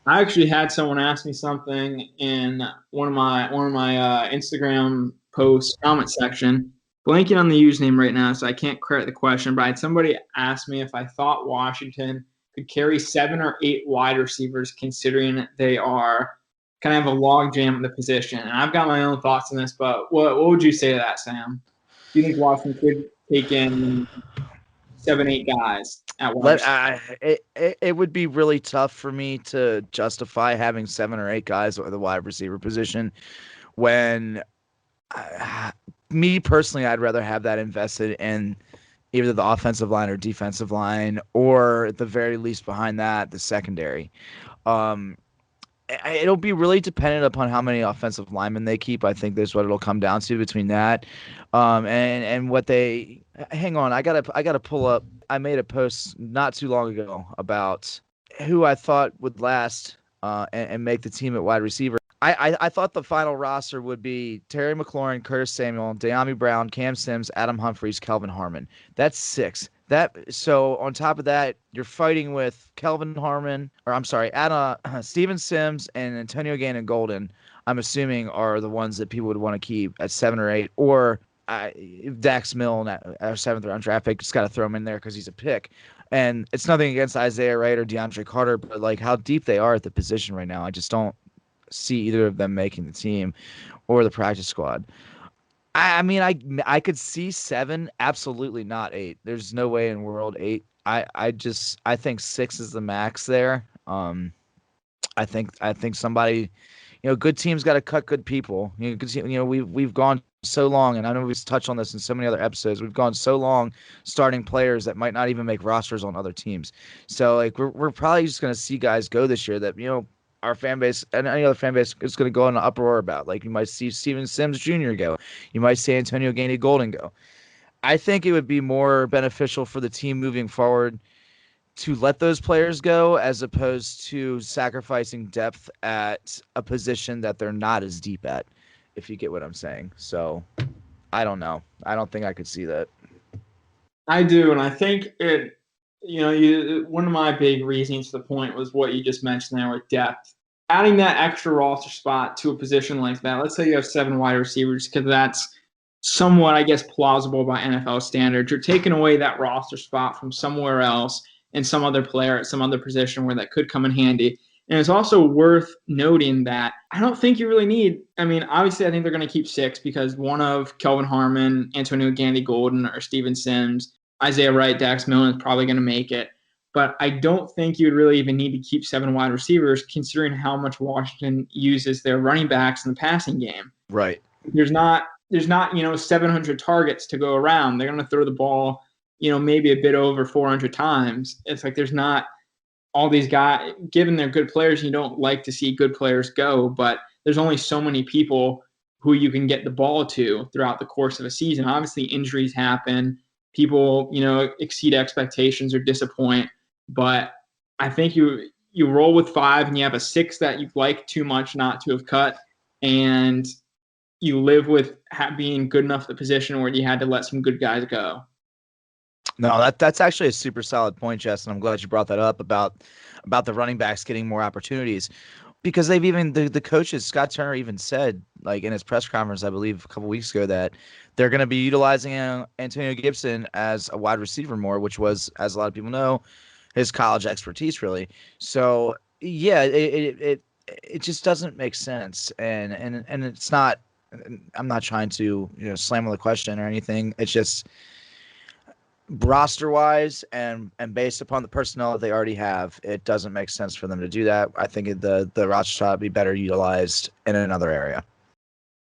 I actually had someone ask me something in one of my Instagram posts comment section. Blanking on the username right now, so I can't correct the question. But I had somebody ask me if I thought Washington could carry 7 or 8 wide receivers, considering they are kind of have a log jam at the position. And I've got my own thoughts on this, but what would you say to that, Sam? Do you think Washington could take in 7, 8 guys at wide receiver? It would be really tough for me to justify having 7 or 8 guys at the wide receiver position when me personally, I'd rather have that invested in either the offensive line or defensive line, or at the very least behind that, the secondary. Um, it'll be really dependent upon how many offensive linemen they keep. I think that's what it'll come down to between that, and what they. Hang on, I gotta pull up. I made a post not too long ago about who I thought would last and make the team at wide receiver. I thought the final roster would be Terry McLaurin, Curtis Samuel, De'Ami Brown, Cam Sims, Adam Humphries, Kelvin Harmon. That's 6. That so on top of that, you're fighting with Kelvin Harmon, or I'm sorry, Adam, Steven Sims and Antonio Gannon Golden. I'm assuming are the ones that people would want to keep at 7 or 8, or Dax Milne at our 7th round draft pick. Just got to throw him in there because he's a pick. And it's nothing against Isaiah Wright or DeAndre Carter, but like how deep they are at the position right now, I just don't see either of them making the team or the practice squad. I mean, I could see 7, absolutely not 8. There's no way in world 8. I think 6 is the max there. I think somebody, good teams got to cut good people. We've gone so long, and I know we've touched on this in so many other episodes. We've gone so long starting players that might not even make rosters on other teams. So like we're probably just gonna see guys go this year that our fan base and any other fan base is going to go in an uproar about. Like you might see Steven Sims Jr. go, you might see Antonio Gandy Golden go. I think it would be more beneficial for the team moving forward to let those players go as opposed to sacrificing depth at a position that they're not as deep at, if you get what I'm saying. So I don't know. I don't think I could see that. I do, and I think it. One of my big reasons for the point was what you just mentioned there with depth. Adding that extra roster spot to a position like that. Let's say you have 7 wide receivers, because that's somewhat, I guess, plausible by NFL standards. You're taking away that roster spot from somewhere else and some other player at some other position where that could come in handy. And it's also worth noting that I don't think you really need. I mean, obviously, I think they're going to keep 6 because one of Kelvin Harmon, Antonio Gandy Golden, or Steven Sims, Isaiah Wright, Dax Milne is probably going to make it. But I don't think you would really even need to keep 7 wide receivers, considering how much Washington uses their running backs in the passing game. Right. There's not 700 targets to go around. They're going to throw the ball, maybe a bit over 400 times. It's like there's not all these guys, given they're good players, you don't like to see good players go, but there's only so many people who you can get the ball to throughout the course of a season. Obviously, injuries happen. People, exceed expectations or disappoint. But I think you roll with 5 and you have a 6 that you like too much not to have cut, and you live with being good enough at the position where you had to let some good guys go. No, that's actually a super solid point, Jess, and I'm glad you brought that up about the running backs getting more opportunities, because they've even the coaches, Scott Turner even said, like in his press conference, I believe a couple weeks ago, that they're going to be utilizing Antonio Gibson as a wide receiver more, which was, as a lot of people know, his college expertise really. So yeah, it just doesn't make sense, and it's not. I'm not trying to slam on the question or anything. It's just roster wise and based upon the personnel that they already have, it doesn't make sense for them to do that. I think the roster shot would be better utilized in another area.